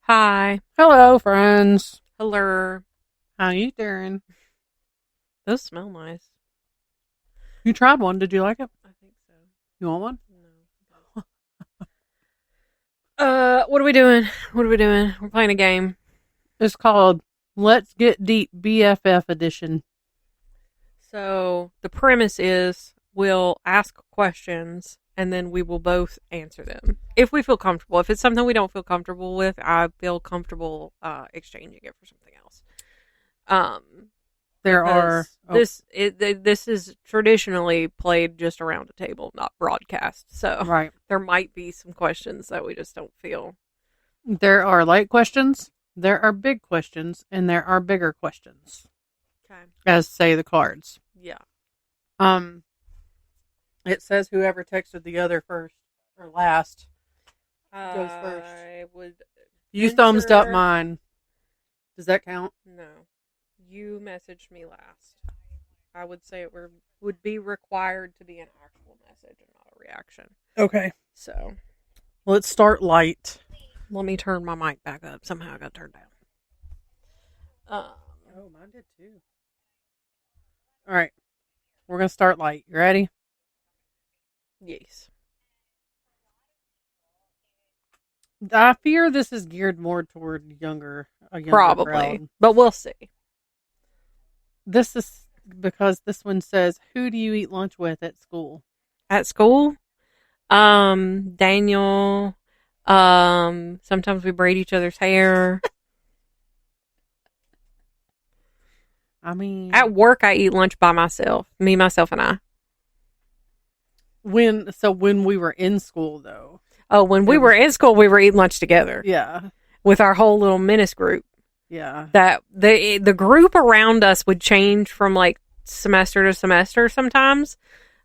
Hi. Hello, friends. Hello. How you doing? Those smell nice. You tried one. Did you like it? I think so. You want one? No. What are we doing? We're playing a game. It's called Let's Get Deep BFF Edition. So the premise is we'll ask questions and then we will both answer them if we feel comfortable. If it's something we don't feel comfortable with, I feel comfortable exchanging it for something else. There are this is traditionally played just around a table, not broadcast. So right. there might be some questions that we just don't feel. There are light questions. There are big questions, and there are bigger questions. Okay. As say the cards. Yeah. It says whoever texted the other first or last goes first. I would. You thumbs up mine. Does that count? No. You messaged me last. I would say it would be required to be an actual message and not a reaction. Okay. So let's start light. Let me turn my mic back up. Somehow I got turned down. Oh, mine did too. All right. We're going to start light. You ready? Yes. I fear this is geared more toward a younger Probably, crowd. But we'll see. This is because this one says, "Who do you eat lunch with at school?" At school, Daniel. Sometimes we braid each other's hair. I mean, at work, I eat lunch by myself. Me, myself, and I. When we were in school, though. Oh, when we were in school, we were eating lunch together. Yeah. With our whole little menace group. Yeah. That the group around us would change from like semester to semester sometimes.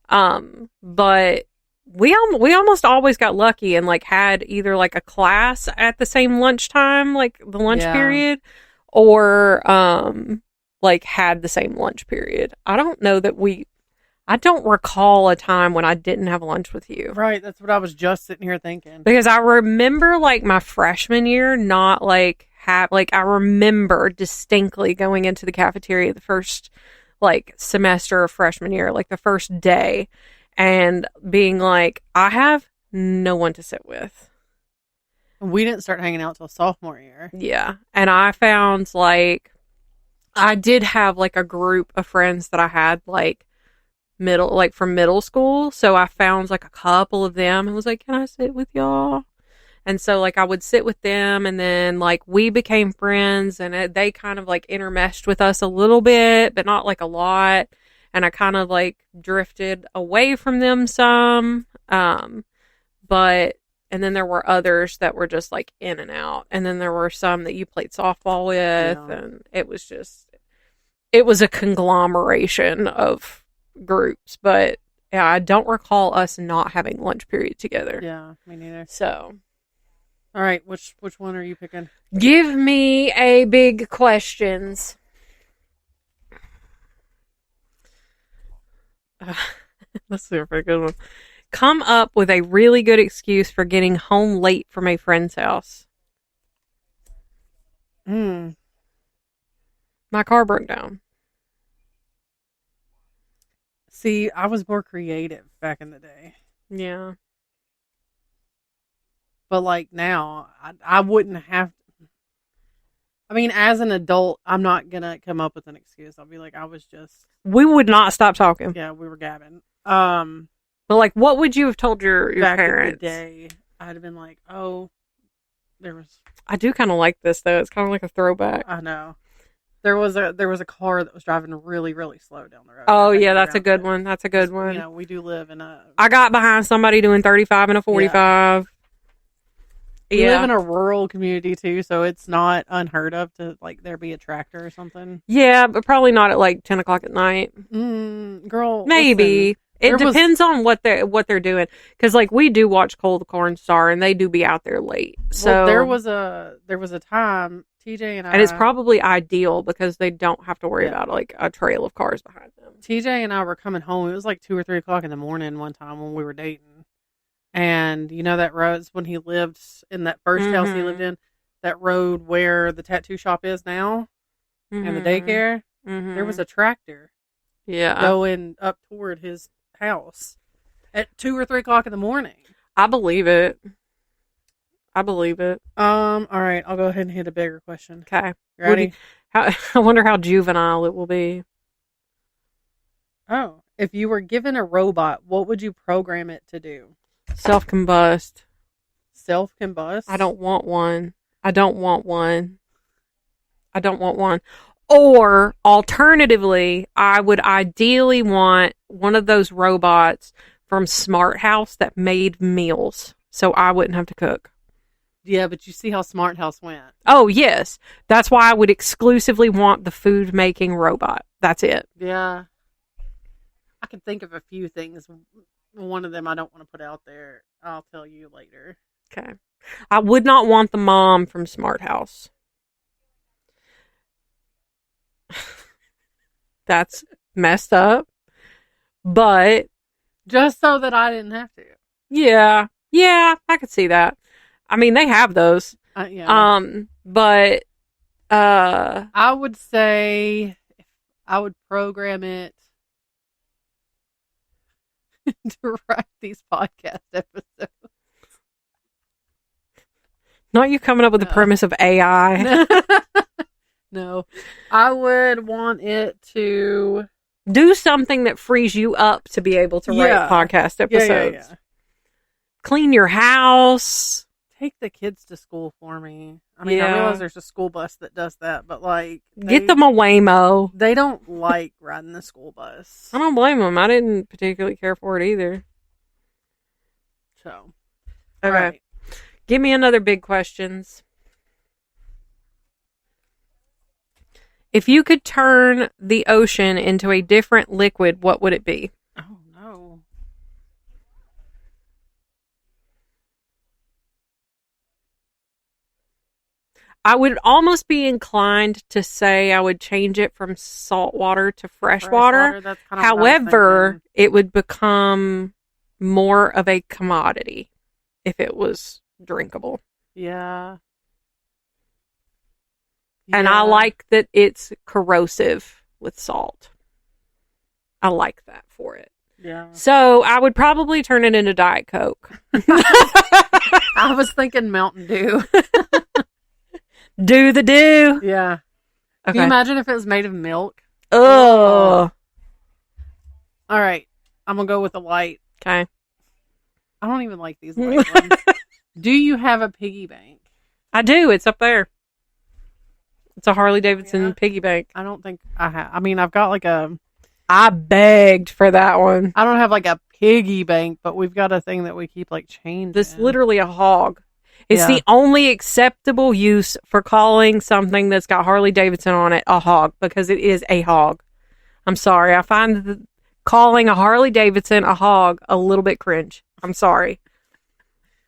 But we almost always got lucky and like had either like a class at the same lunchtime, like the lunch period, or like had the same lunch period. I don't recall a time when I didn't have lunch with you. Right, that's what I was just sitting here thinking. Because I remember like my freshman year not like I remember distinctly going into the cafeteria the first like semester of freshman year, like the first day, and being like, I have no one to sit with. We didn't start hanging out till sophomore year. Yeah. And I found like I did have like a group of friends that I had like from middle school. So I found like a couple of them and was like, can I sit with y'all? And so like I would sit with them and then like we became friends and they kind of like intermeshed with us a little bit, but not like a lot. And I kind of like drifted away from them some. And then there were others that were just like in and out. And then there were some that you played softball with. Yeah. And it was a conglomeration of groups. But yeah, I don't recall us not having lunch period together. Yeah, me neither. So. All right, which one are you picking? Give me a big questions. Let's see if I good one. Come up with a really good excuse for getting home late from a friend's house. My car broke down. See, I was more creative back in the day. Yeah. But like now, I wouldn't have. I mean, as an adult, I'm not gonna come up with an excuse. I'll be like, I was just. We would not stop talking. Yeah, we were gabbing. But like, what would you have told your back parents? In the day, I'd have been like, oh, there was. I do kind of like this though. It's kind of like a throwback. I know. There was a car that was driving really, really slow down the road. Oh yeah, that's a good one. That's a good one. You know, we do live in a. I got behind somebody doing 35 and a 45. We live in a rural community too, so it's not unheard of to like there be a tractor or something. Yeah, but probably not at like 10 o'clock at night. Girl, maybe it depends on what they're doing. Because like we do watch Cold Corn Star, and they do be out there late. So there was a time TJ and I, and it's probably ideal because they don't have to worry about like a trail of cars behind them. TJ and I were coming home. It was like 2 or 3 o'clock in the morning one time when we were dating. And you know that roads when he lived in that first house he lived in, that road where the tattoo shop is now and the daycare, there was a tractor going up toward his house at 2 or 3 o'clock in the morning. I believe it. All right, I'll go ahead and hit a bigger question. Okay. You ready? I wonder how juvenile it will be. Oh, if you were given a robot, what would you program it to do? Self-combust. Self-combust? I don't want one. Or, alternatively, I would ideally want one of those robots from Smart House that made meals, so I wouldn't have to cook. Yeah, but you see how Smart House went. Oh, yes. That's why I would exclusively want the food-making robot. That's it. Yeah. I can think of a few things. One of them I don't want to put out there. I'll tell you later. Okay. I would not want the mom from Smart House. That's messed up. But just so that I didn't have to. Yeah, I could see that. I mean, they have those. Yeah. But I would say I would program it to write these podcast episodes. Not you coming up with the premise of AI. No. I would want it to do something that frees you up to be able to write podcast episodes. Yeah. Clean your house. Take the kids to school for me. I mean, I realize there's a school bus that does that, but get them a Waymo. They don't like riding the school bus. I don't blame them. I didn't particularly care for it either. So, okay. Right. Give me another big questions. If you could turn the ocean into a different liquid, what would it be? Oh, no. I would almost be inclined to say I would change it from salt water to fresh water. That's kind of However, it would become more of a commodity if it was drinkable. Yeah. And I like that it's corrosive with salt. I like that for it. Yeah. So I would probably turn it into Diet Coke. I was thinking Mountain Dew. Do the do. Yeah. Okay. Can you imagine if it was made of milk? Oh. All right. I'm going to go with a light. Okay. I don't even like these light ones. Do you have a piggy bank? I do. It's up there. It's a Harley Davidson piggy bank. I don't think I have. I mean, I've got I begged for that one. I don't have a piggy bank, but we've got a thing that we keep change. This is literally a hog. It's the only acceptable use for calling something that's got Harley Davidson on it a hog, because it is a hog. I'm sorry. I find calling a Harley Davidson a hog a little bit cringe. I'm sorry.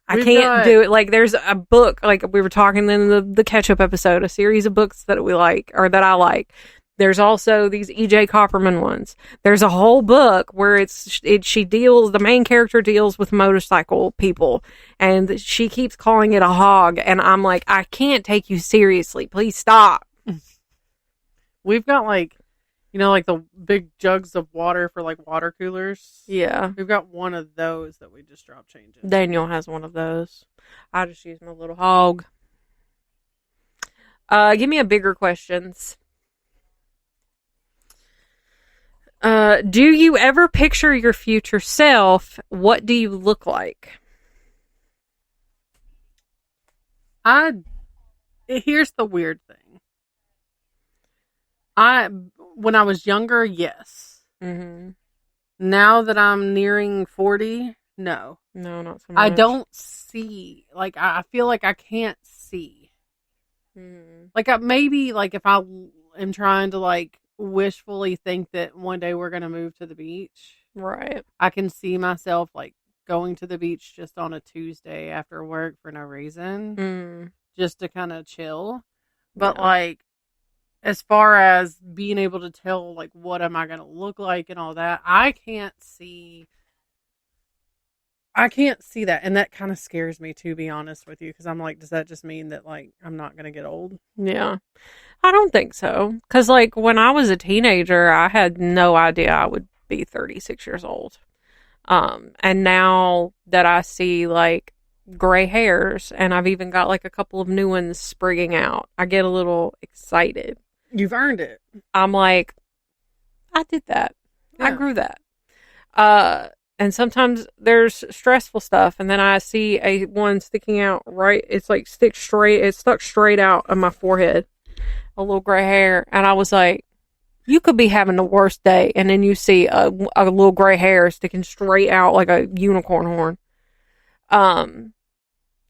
I can't do it. There's a book, we were talking in the ketchup episode, a series of books that we like, or that I like. There's also these E.J. Copperman ones. There's a whole book where the main character deals with motorcycle people, and she keeps calling it a hog, and I'm like, I can't take you seriously. Please stop. We've got the big jugs of water for water coolers. Yeah. We've got one of those that we just drop change in. Daniel has one of those. I just use my little hog. Give me a bigger questions. Do you ever picture your future self? What do you look like? Here's the weird thing. When I was younger, yes. Mm-hmm. Now that I'm nearing 40, no. No, not so much. I don't see. I feel like I can't see. Mm-hmm. Maybe if I am trying to wishfully think that one day we're going to move to the beach. Right. I can see myself going to the beach just on a Tuesday after work for no reason. Just to kind of chill. But as far as being able to tell what am I going to look like and all that, I can't see. I can't see that. And that kind of scares me, to be honest with you, because I'm like, does that just mean that, like, I'm not going to get old? Yeah. I don't think so. Because, like, when I was a teenager, I had no idea I would be 36 years old. And now that I see, like, gray hairs, and I've even got, like, a couple of new ones springing out, I get a little excited. You've earned it. I'm like, I did that. Yeah. I grew that. And sometimes there's stressful stuff, and then I see a one sticking out right. It's like it's stuck straight out of my forehead, a little gray hair, and I was like, you could be having the worst day, and then you see a little gray hair sticking straight out like a unicorn horn.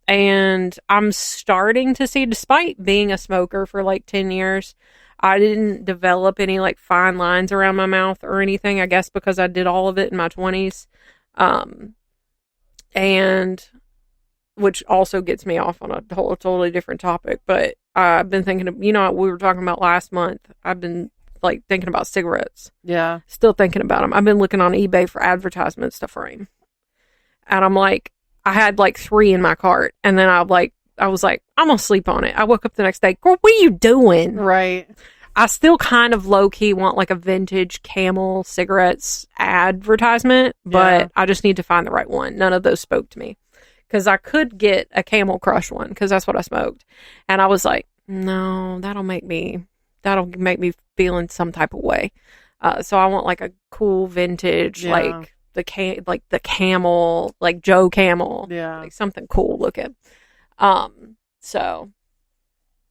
And I'm starting to see, despite being a smoker for like 10 years, I didn't develop any like fine lines around my mouth or anything, I guess because I did all of it in my 20s. And which also gets me off on a totally different topic, but I've been thinking of, we were talking about last month, I've been like thinking about cigarettes. Yeah. Still thinking about them. I've been looking on eBay for advertisements to frame. And I'm like, I had like 3 in my cart, and then I was like, I'm gonna sleep on it. I woke up the next day, girl, what are you doing? Right. I still kind of low-key want like a vintage Camel cigarettes advertisement, but I just need to find the right one. None of those spoke to me. Because I could get a Camel Crush one, because that's what I smoked. And I was like, no, that'll make me feeling some type of way. So I want like a cool vintage, like the Camel, like Joe Camel. Yeah. Like something cool looking.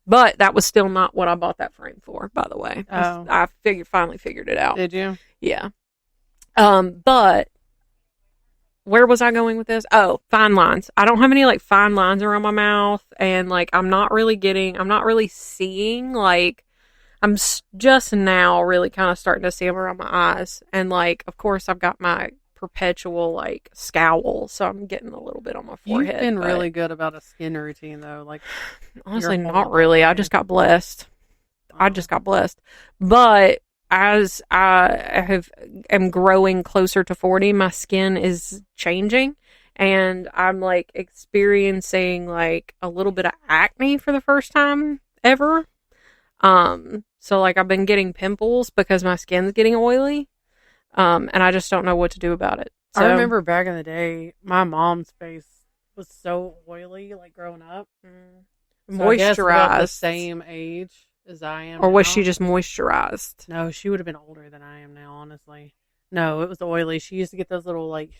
But that was still not what I bought that frame for, by the way. Oh. I finally figured it out. Did you? Yeah. But where was I going with this? Oh, fine lines. I don't have any like fine lines around my mouth, and like I'm not really seeing, like I'm just now really kind of starting to see them around my eyes. And like, of course, I've got my perpetual like scowl, so I'm getting a little bit on my forehead. You've been really good about a skin routine, though. Like, honestly, not really. I just got blessed. But as I am growing closer to 40, my skin is changing, and I'm like experiencing like a little bit of acne for the first time ever. So like I've been getting pimples because my skin's getting oily. And I just don't know what to do about it. So, I remember back in the day, my mom's face was so oily, like growing up. Moisturized. I guess about the same age as I am. Or was she just moisturized? No, she would have been older than I am now, honestly. No, it was oily. She used to get those little like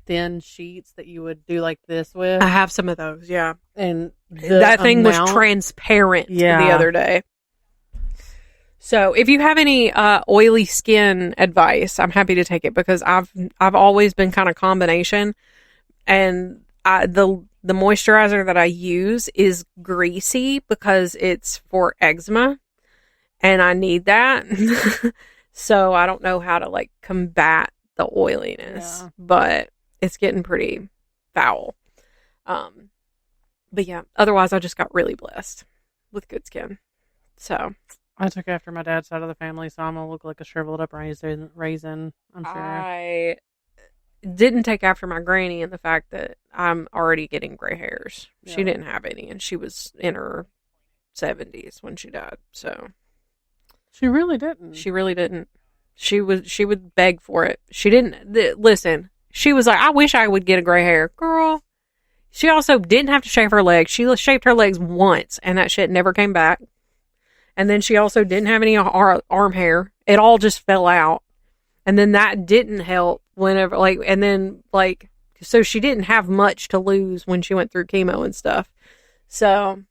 thin sheets that you would do like this with. I have some of those, yeah. And that thing was transparent the other day. So if you have any oily skin advice, I'm happy to take it, because I've always been kind of combination, and the moisturizer that I use is greasy because it's for eczema, and I need that. So I don't know how to like combat the oiliness, but it's getting pretty foul. But yeah, otherwise I just got really blessed with good skin. So I took after my dad's side of the family, so I'm going to look like a shriveled up raisin, I'm sure. I didn't take after my granny in the fact that I'm already getting gray hairs. Yeah. She didn't have any, and she was in her 70s when she died, so. She really didn't. She really didn't. She would beg for it. She didn't, listen, she was like, I wish I would get a gray hair. Girl, she also didn't have to shave her legs. She shaved her legs once, and that shit never came back. And then she also didn't have any arm hair. It all just fell out. And then that didn't help whenever, like, and then, like, so she didn't have much to lose when she went through chemo and stuff. So,